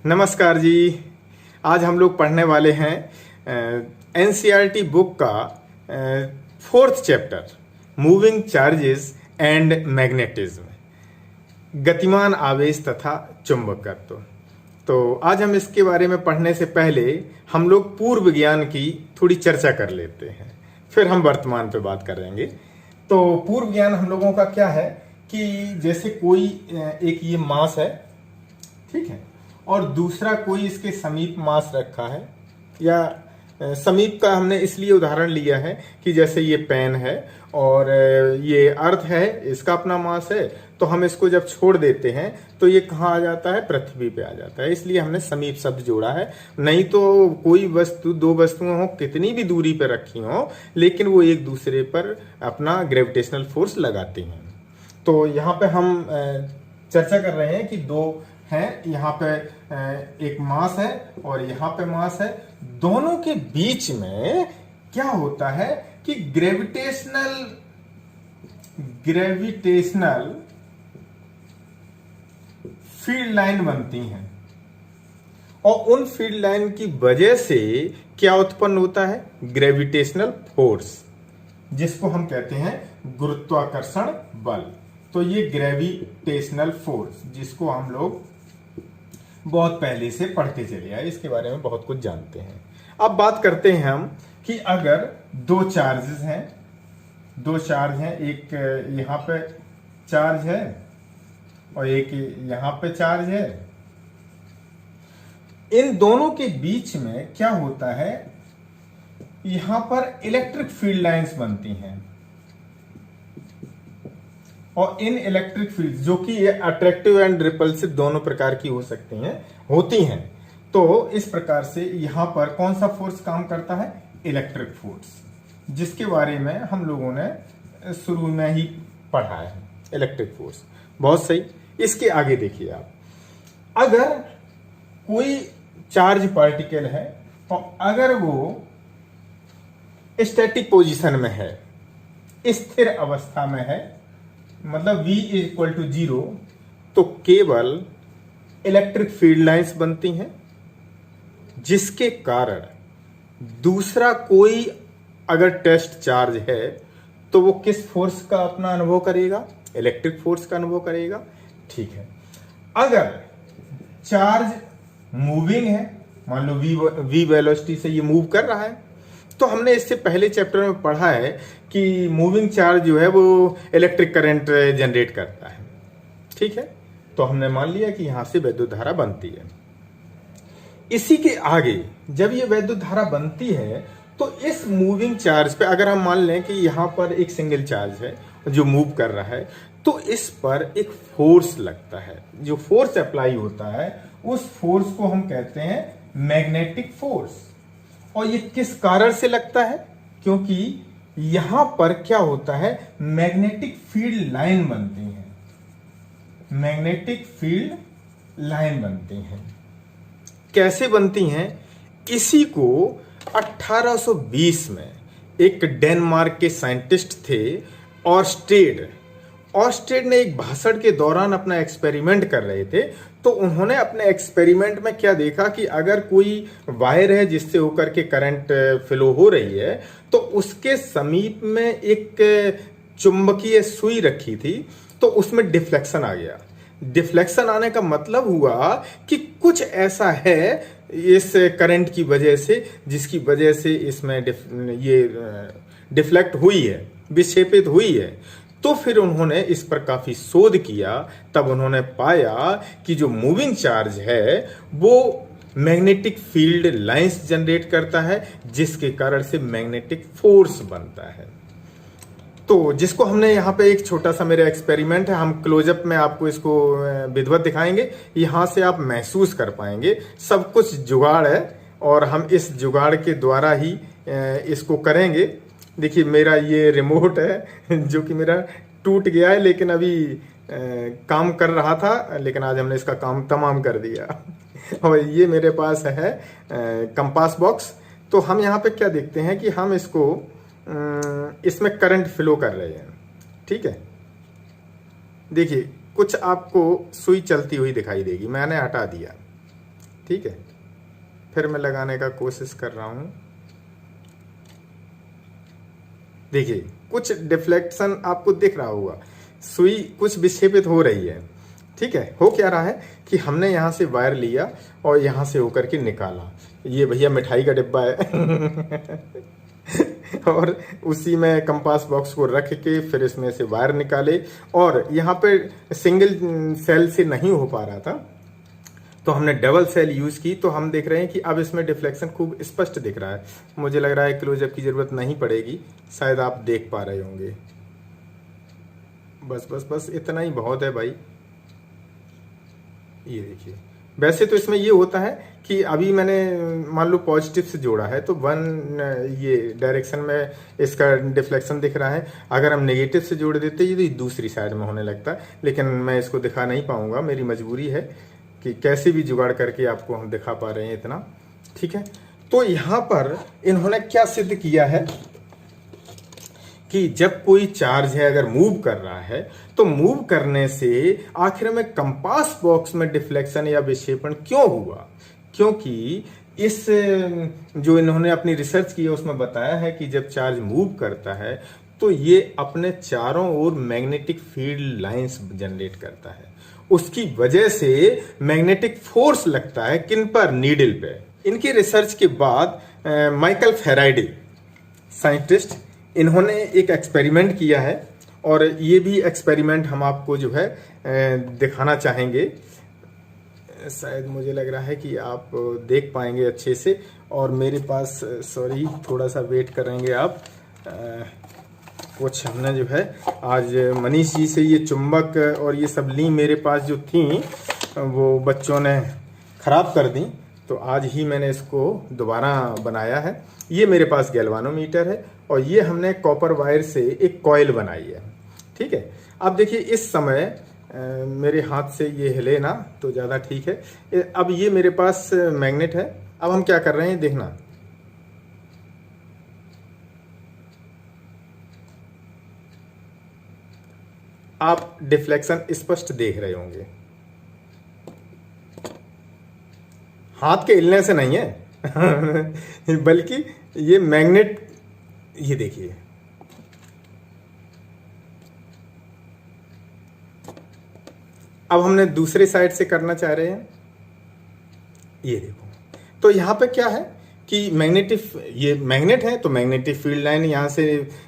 नमस्कार जी। आज हम लोग पढ़ने वाले हैं एनसीईआरटी बुक का fourth chapter, moving charges and magnetism, गतिमान आवेश तथा चुंबकत्व। तो आज हम इसके बारे में पढ़ने से पहले हम लोग पूर्व ज्ञान की थोड़ी चर्चा कर लेते हैं, फिर हम वर्तमान पे बात करेंगे। तो पूर्व ज्ञान हम लोगों का क्या है कि जैसे कोई एक ये मास है, ठीक है, और दूसरा कोई इसके समीप मास रखा है, या समीप का हमने इसलिए उदाहरण लिया है कि जैसे ये पेन है और ये अर्थ है, इसका अपना मास है, तो हम इसको जब छोड़ देते हैं तो ये कहाँ आ जाता है, पृथ्वी पे आ जाता है। इसलिए हमने समीप शब्द जोड़ा है। नहीं तो कोई वस्तु, दो वस्तुएं हो, कितनी भी दूरी पर रखी हो, लेकिन वो एक दूसरे पर अपना ग्रेविटेशनल फोर्स लगाती हैं। तो यहाँ पे हम चर्चा कर रहे हैं कि दो हैं, यहाँ पे एक मास है और यहाँ पे मास है। दोनों के बीच में क्या होता है कि ग्रेविटेशनल फील्ड लाइन बनती हैं, और उन फील्ड लाइन की वजह से क्या उत्पन्न होता है, ग्रेविटेशनल फोर्स, जिसको हम कहते हैं गुरुत्वाकर्षण बल। तो ये ग्रेविटेशनल फोर्स, जिसको हम लोग बहुत पहले से पढ़ते चले आए, इसके बारे में बहुत कुछ जानते हैं। अब बात करते हैं हम कि अगर दो चार्ज हैं, एक यहां पे चार्ज है और एक यहां पे चार्ज है, इन दोनों के बीच में क्या होता है, यहां पर इलेक्ट्रिक फील्ड लाइंस बनती हैं, और इन इलेक्ट्रिक फील्ड जो कि ये अट्रैक्टिव एंड रिपल्सिव दोनों प्रकार की हो सकती हैं, होती हैं। तो इस प्रकार से यहां पर कौन सा फोर्स काम करता है, इलेक्ट्रिक फोर्स, जिसके बारे में हम लोगों ने शुरू में ही पढ़ा है, इलेक्ट्रिक फोर्स। बहुत सही। इसके आगे देखिए आप, अगर कोई चार्ज पार्टिकल है और अगर वो स्टैटिक पोजीशन में है, स्थिर अवस्था में है, मतलब V = 0, तो केवल इलेक्ट्रिक फील्ड लाइंस बनती हैं, जिसके कारण दूसरा कोई अगर टेस्ट चार्ज है तो वो किस फोर्स का अपना अनुभव करेगा, इलेक्ट्रिक फोर्स का अनुभव करेगा। ठीक है, अगर चार्ज मूविंग है, मान लो v वेलोसिटी से ये मूव कर रहा है, तो हमने इससे पहले चैप्टर में पढ़ा है कि मूविंग चार्ज जो है वो इलेक्ट्रिक करंट जनरेट करता है। ठीक है, तो हमने मान लिया कि यहां से वैद्युत धारा बनती है। इसी के आगे जब ये वैद्युत धारा बनती है तो इस मूविंग चार्ज पे अगर हम मान लें कि यहां पर एक सिंगल चार्ज है जो मूव कर रहा है, तो इस पर एक फोर्स लगता है। जो फोर्स अप्लाई होता है उस फोर्स को हम कहते हैं मैग्नेटिक फोर्स। और ये किस कारण से लगता है, क्योंकि यहां पर क्या होता है, मैग्नेटिक फील्ड लाइन बनती है, मैग्नेटिक फील्ड लाइन बनती हैं। कैसे बनती हैं, इसी को 1820 में एक डेनमार्क के साइंटिस्ट थे ऑर्स्टेड ने एक भाषण के दौरान अपना एक्सपेरिमेंट कर रहे थे। तो उन्होंने अपने एक्सपेरिमेंट में क्या देखा कि अगर कोई वायर है जिससे होकर के करंट फ्लो हो रही है, तो उसके समीप में एक चुंबकीय सुई रखी थी, तो उसमें डिफ्लेक्शन आ गया। डिफ्लेक्शन आने का मतलब हुआ कि कुछ ऐसा है इस करंट की वजह से, जिसकी वजह से इसमें ये डिफ्लेक्ट हुई है, विक्षेपित हुई है। तो फिर उन्होंने इस पर काफी शोध किया, तब उन्होंने पाया कि जो मूविंग चार्ज है वो मैग्नेटिक फील्ड लाइंस जनरेट करता है, जिसके कारण से मैग्नेटिक फोर्स बनता है। तो जिसको हमने यहाँ पे एक छोटा सा मेरा एक्सपेरिमेंट है, हम क्लोजअप में आपको इसको विधिवत दिखाएंगे, यहाँ से आप महसूस कर पाएंगे। सब कुछ जुगाड़ है और हम इस जुगाड़ के द्वारा ही इसको करेंगे। देखिए मेरा ये रिमोट है जो कि मेरा टूट गया है, लेकिन अभी काम कर रहा था, लेकिन आज हमने इसका काम तमाम कर दिया। और ये मेरे पास है कंपास बॉक्स। तो हम यहाँ पे क्या देखते हैं कि हम इसको इसमें करंट फ्लो कर रहे हैं। ठीक है, देखिए कुछ आपको सुई चलती हुई दिखाई देगी, मैंने हटा दिया। ठीक है, फिर मैं लगाने का कोशिश कर रहा हूं। देखिए कुछ डिफ्लेक्शन आपको दिख रहा होगा, सुई कुछ विक्षेपित हो रही है। ठीक है, हो क्या रहा है कि हमने यहाँ से वायर लिया और यहाँ से होकर के निकाला, ये भैया मिठाई का डिब्बा है और उसी में कंपास बॉक्स को रख के फिर इसमें से वायर निकाले, और यहाँ पे सिंगल सेल से नहीं हो पा रहा था तो हमने डबल सेल यूज की, तो हम देख रहे हैं कि अब इसमें डिफ्लेक्शन खूब स्पष्ट दिख रहा है। मुझे लग रहा है क्लोजअप की जरूरत नहीं पड़ेगी, शायद आप देख पा रहे होंगे। बस बस बस इतना ही बहुत है भाई। ये देखिए, वैसे तो इसमें ये होता है कि अभी मैंने मान लो पॉजिटिव से जोड़ा है तो ये डायरेक्शन में इसका डिफ्लेक्शन दिख रहा है। अगर हम नेगेटिव से जोड़ देते ये तो दूसरी साइड में होने लगता, लेकिन मैं इसको दिखा नहीं पाऊंगा, मेरी मजबूरी है कि कैसे भी जुगाड़ करके आपको हम दिखा पा रहे हैं इतना। ठीक है, तो यहां पर इन्होंने क्या सिद्ध किया है कि जब कोई चार्ज है अगर मूव कर रहा है तो मूव करने से आखिर में कंपास बॉक्स में डिफ्लेक्शन या विक्षेपण क्यों हुआ, क्योंकि इस जो इन्होंने अपनी रिसर्च की है उसमें बताया है कि जब चार्ज मूव करता है तो ये अपने चारों ओर मैग्नेटिक फील्ड लाइंस जनरेट करता है, उसकी वजह से मैग्नेटिक फोर्स लगता है किन पर, नीडल पे। इनकी रिसर्च के बाद माइकल फेराडे साइंटिस्ट, इन्होंने एक एक्सपेरिमेंट किया है और ये भी एक्सपेरिमेंट हम आपको जो है दिखाना चाहेंगे। शायद मुझे लग रहा है कि आप देख पाएंगे अच्छे से, और मेरे पास सॉरी थोड़ा सा वेट करेंगे आप। कुछ हमने जो है आज मनीष जी से ये चुंबक और ये सब ली मेरे पास जो थी वो बच्चों ने खराब कर दी, तो आज ही मैंने इसको दोबारा बनाया है। ये मेरे पास गैल्वानोमीटर है और ये हमने कॉपर वायर से एक कॉइल बनाई है। ठीक है, अब देखिए इस समय मेरे हाथ से ये हिले ना तो ज़्यादा ठीक है। अब ये मेरे पास मैग्नेट है, अब हम क्या कर रहे हैं देखना। आप डिफ्लेक्शन स्पष्ट देख रहे होंगे, हाथ के हिलने से नहीं है बल्कि ये मैग्नेट, ये देखिए अब हमने दूसरे साइड से करना चाह रहे हैं। ये देखो, तो यहां पे क्या है कि ये मैग्नेट है तो मैग्नेटिक फील्ड लाइन यहां से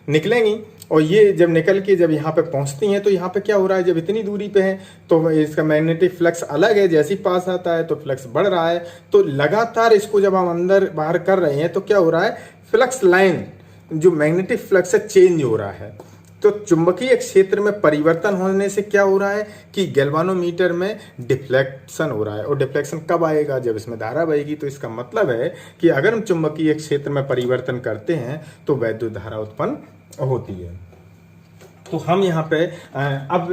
निकलेंगी, और ये जब निकल के जब यहाँ पे पहुंचती हैं तो यहाँ पे क्या हो रहा है, जब इतनी दूरी पे है तो इसका मैग्नेटिक फ्लक्स अलग है, जैसे ही पास आता है तो फ्लक्स बढ़ रहा है। तो लगातार इसको जब हम अंदर बाहर कर रहे हैं तो क्या हो रहा है, फ्लक्स लाइन जो मैग्नेटिक फ्लक्स है चेंज हो रहा है। तो चुंबकीय क्षेत्र में परिवर्तन होने से क्या हो रहा है कि गैल्वानोमीटर में डिफ्लेक्शन हो रहा है, और डिफ्लेक्शन कब आएगा, जब इसमें धारा बहेगी। तो इसका मतलब है कि अगर हम चुंबकीय क्षेत्र में परिवर्तन करते हैं तो वैद्युत धारा उत्पन्न होती है। तो हम यहाँ पे अब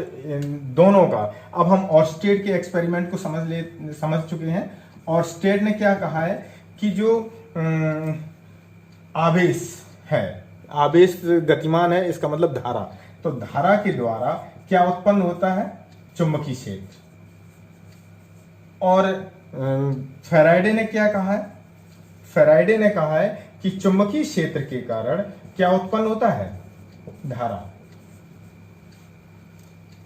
दोनों का, अब हम ऑर्स्टेड के एक्सपेरिमेंट को समझ चुके हैं। ऑर्स्टेड ने क्या कहा है कि जो आवेश है, आवेश गतिमान है, इसका मतलब धारा, तो धारा के द्वारा क्या उत्पन्न होता है, चुंबकीय क्षेत्र। और फेराडे ने क्या कहा है, फेराडे ने कहा है कि चुंबकीय क्षेत्र के कारण क्या उत्पन्न होता है, धारा।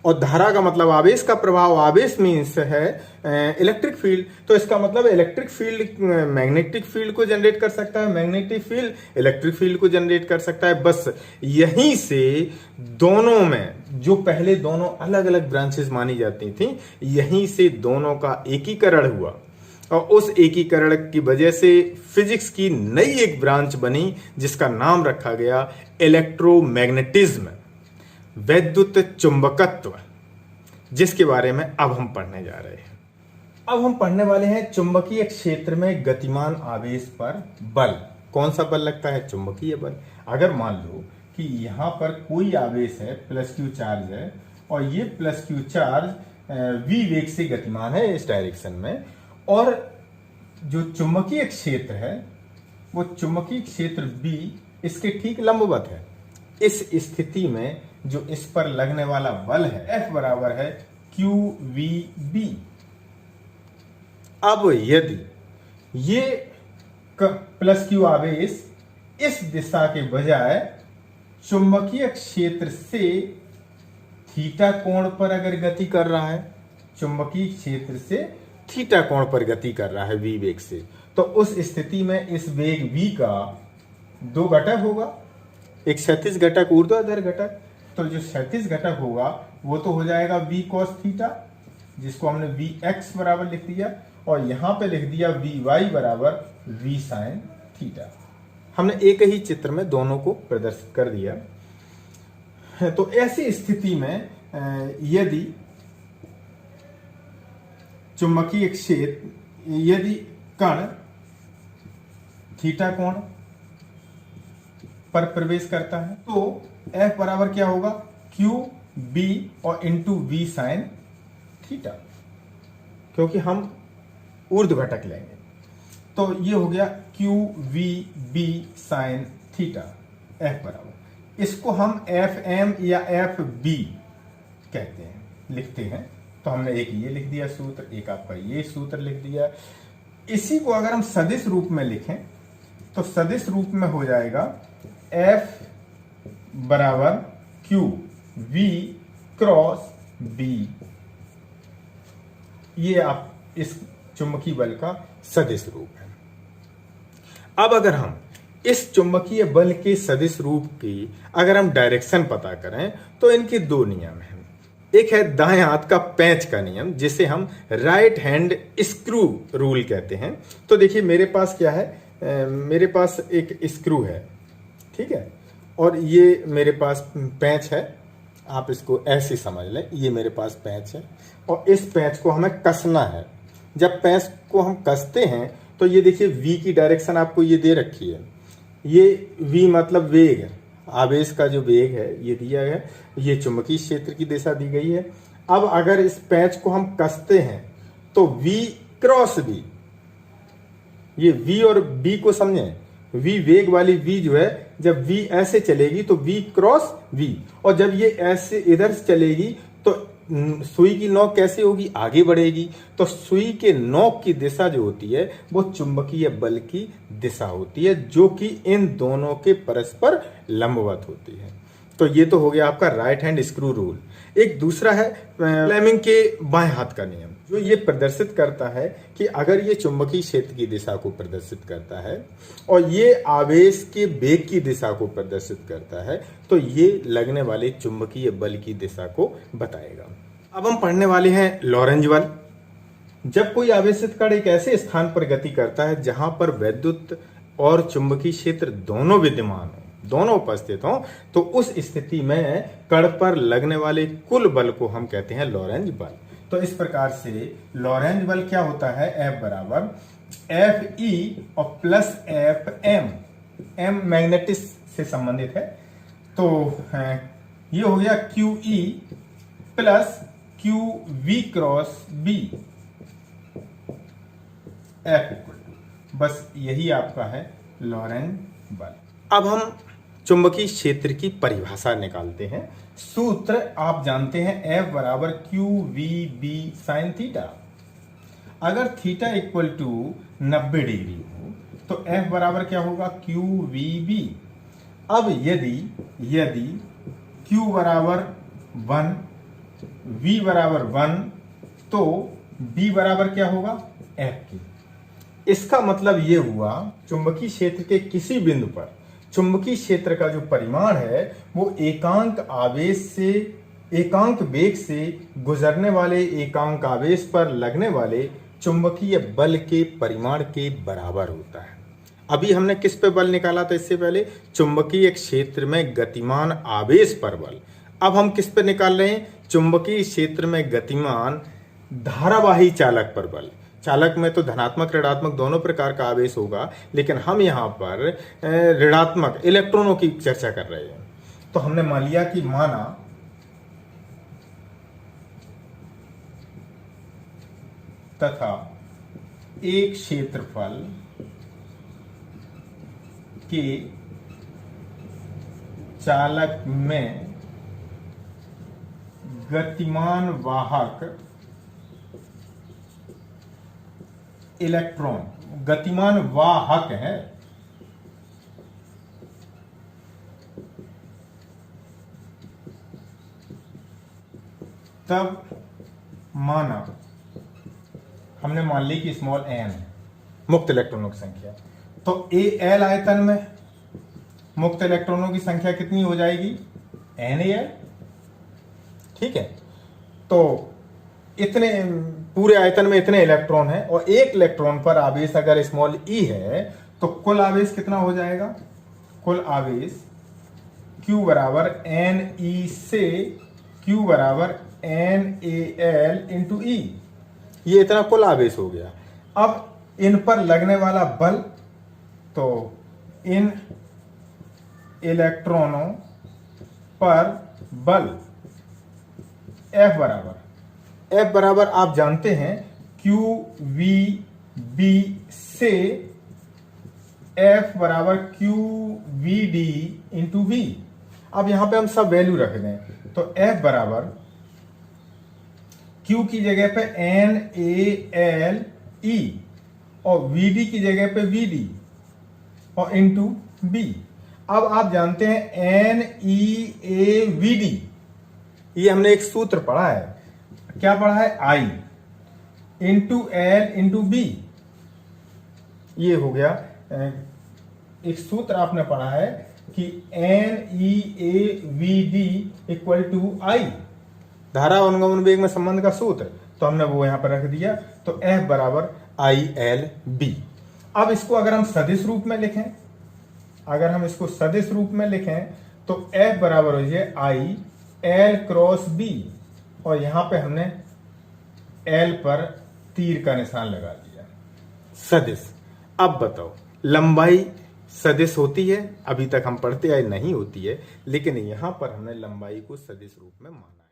और धारा का मतलब आवेश का प्रभाव, आवेश मीन्स है इलेक्ट्रिक फील्ड। तो इसका मतलब इलेक्ट्रिक फील्ड मैग्नेटिक फील्ड को जनरेट कर सकता है, मैग्नेटिक फील्ड इलेक्ट्रिक फील्ड को जनरेट कर सकता है। बस यहीं से दोनों में, जो पहले दोनों अलग अलग ब्रांचेस मानी जाती थी, यहीं से दोनों का एकीकरण हुआ, और उस एकीकरण की वजह से फिजिक्स की नई एक ब्रांच बनी जिसका नाम रखा गया इलेक्ट्रोमैग्नेटिज्म, वैद्युत चुंबकत्व, जिसके बारे में अब हम पढ़ने जा रहे हैं। अब हम पढ़ने वाले हैं चुंबकीय क्षेत्र में गतिमान आवेश पर बल। कौन सा बल लगता है, चुंबकीय बल। अगर मान लो कि यहां पर कोई आवेश है, प्लस क्यू चार्ज है, और ये प्लस क्यू चार्ज v वेग से गतिमान है इस डायरेक्शन में, और जो चुंबकीय क्षेत्र है वो चुंबकीय क्षेत्र b इसके ठीक लंबवत है। इस स्थिति में जो इस पर लगने वाला बल है F बराबर है QVB। अब यदि ये प्लस क्यू आवेश इस दिशा के बजाय चुंबकीय क्षेत्र से थीटा कोण पर अगर गति कर रहा है, चुंबकीय क्षेत्र से थीटा कोण पर गति कर रहा है v वेग से, तो उस स्थिति में इस वेग v का दो घटक होगा, एक क्षैतिज घटक, ऊर्ध्वाधर घटक। तो जो क्षैतिज घटक होगा वो तो हो जाएगा v cos थीटा, जिसको हमने vx बराबर लिख दिया, और यहां पे लिख दिया vy बराबर v sin थीटा। हमने एक ही चित्र में दोनों को प्रदर्शित कर दिया। तो ऐसी स्थिति में यदि चुंबकीय क्षेत्र, यदि कण थीटा कोण पर प्रवेश करता है तो F बराबर क्या होगा, क्यू बी और इंटू वी साइन थीटा, क्योंकि हम ऊर्ध्व घटक लेंगे। तो ये हो गया Q V B sine theta F बराबर, इसको हम एफ एम या एफ बी कहते हैं, लिखते हैं। तो हमने एक ये लिख दिया सूत्र, एक आपका ये सूत्र लिख दिया। इसी को अगर हम सदिश रूप में लिखें तो सदिश रूप में हो जाएगा F बराबर क्यू वी क्रॉस बी। ये आप इस चुंबकीय बल का सदिश रूप है। अब अगर हम इस चुंबकीय बल के सदिश रूप की अगर हम डायरेक्शन पता करें तो इनके दो नियम हैं। एक है दाएं हाथ का पैंच का नियम, जिसे हम राइट हैंड स्क्रू रूल कहते हैं। तो देखिए मेरे पास क्या है, मेरे पास एक स्क्रू है, ठीक है, और ये मेरे पास पैंच है। आप इसको ऐसे समझ लें, ये मेरे पास पैंच है और इस पैंच को हमें कसना है। जब पैंच को हम कसते हैं तो ये देखिए v की डायरेक्शन आपको ये दे रखी है। ये v मतलब वेग है, आवेश का जो वेग है ये दिया है, ये चुंबकीय क्षेत्र की दिशा दी गई है। अब अगर इस पैंच को हम कसते हैं तो v क्रॉस v, ये v और b को समझें, v वेग वाली v जो है, जब v ऐसे चलेगी तो v क्रॉस v, और जब ये ऐसे इधर से चलेगी तो सुई की नोक कैसे होगी, आगे बढ़ेगी। तो सुई के नोक की दिशा जो होती है वो चुंबकीय बल की दिशा होती है, जो कि इन दोनों के परस्पर लंबवत होती है। तो ये तो हो गया आपका राइट हैंड स्क्रू रूल। एक दूसरा है फ्लेमिंग के बाएं हाथ का नियम, जो ये प्रदर्शित करता है कि अगर ये चुंबकीय क्षेत्र की दिशा को प्रदर्शित करता है और ये आवेश के वेग की दिशा को प्रदर्शित करता है, तो ये लगने वाले चुंबकीय बल की दिशा को बताएगा। अब हम पढ़ने वाले हैं लॉरेंज बल। जब कोई आवेशित कण एक ऐसे स्थान पर गति करता है जहां पर वैद्युत और चुंबकीय क्षेत्र दोनों विद्यमान हो, दोनों उपस्थित हों, तो उस स्थिति में कण पर लगने वाले कुल बल को हम कहते हैं लॉरेंज बल। तो इस प्रकार से लॉरेंज बल क्या होता है, F बराबर एफ ई और plus F M, M magnetic से संबंधित है। तो ये हो गया Q E plus Q V cross B F equal to, बस यही आपका है लॉरेंज बल। अब हम चुंबकीय क्षेत्र की परिभाषा निकालते हैं। सूत्र आप जानते हैं, F बराबर Q V B sine theta. अगर थीटा इक्वल टू 90 डिग्री हो तो F बराबर क्या होगा, क्यू वी बी। अब यदि Q बराबर 1, V बराबर 1, तो B बराबर क्या होगा, F की। इसका मतलब ये हुआ चुंबकीय क्षेत्र के किसी बिंदु पर चुंबकीय क्षेत्र का जो परिमाण है वो एकांक आवेश से, एकांक वेग से गुजरने वाले एकांक आवेश पर लगने वाले चुंबकीय बल के परिमाण के बराबर होता है। अभी हमने किस पे बल निकाला था इससे पहले, चुंबकीय क्षेत्र में गतिमान आवेश पर बल। अब हम किस पे निकाल रहे हैं, चुंबकीय क्षेत्र में गतिमान धारावाही चालक पर बल। चालक में तो धनात्मक ऋणात्मक दोनों प्रकार का आवेश होगा, लेकिन हम यहाँ पर ऋणात्मक इलेक्ट्रॉनों की चर्चा कर रहे हैं। तो हमने मान लिया कि माना तथा एक क्षेत्रफल के चालक में गतिमान वाहक इलेक्ट्रॉन गतिमान वाहक है, तब माना, हमने मान ली कि स्मॉल n मुक्त इलेक्ट्रॉनों की संख्या, तो Al आयतन में मुक्त इलेक्ट्रॉनों की संख्या कितनी हो जाएगी? NaL। ठीक है, तो इतने पूरे आयतन में इतने इलेक्ट्रॉन हैं और एक इलेक्ट्रॉन पर आवेश अगर स्मॉल e है तो कुल आवेश कितना हो जाएगा? कुल आवेश Q बराबर Ne से Q बराबर NaL इंटू E, ये इतना कुल आवेश हो गया। अब इन पर लगने वाला बल, तो इन इलेक्ट्रॉनों पर बल F बराबर आप जानते हैं QVB से F बराबर QVD इंटू V। अब यहां पे हम सब वैल्यू रख दें, तो F बराबर Q की जगह पे NaLE और VD की जगह पे VD और इंटू B। अब आप जानते हैं NeAVD, ये हमने एक सूत्र पढ़ा है, क्या पढ़ा है? I into L into B, ये हो गया। एक सूत्र आपने पढ़ा है कि NeAVD इक्वल टू I, धारा अनुगमन वेग में संबंध का सूत्र, तो हमने वो यहां पर रख दिया। तो F बराबर ILB। अब इसको अगर हम सदिश रूप में लिखें, अगर हम इसको सदिश रूप में लिखें तो F बराबर हो जाए IL क्रॉस B, और यहां पे हमने L पर तीर का निशान लगा दिया। सदिश। अब बताओ, लंबाई सदिश होती है? अभी तक हम पढ़ते आए नहीं होती है, लेकिन यहां पर हमने लंबाई को सदिश रूप में माना।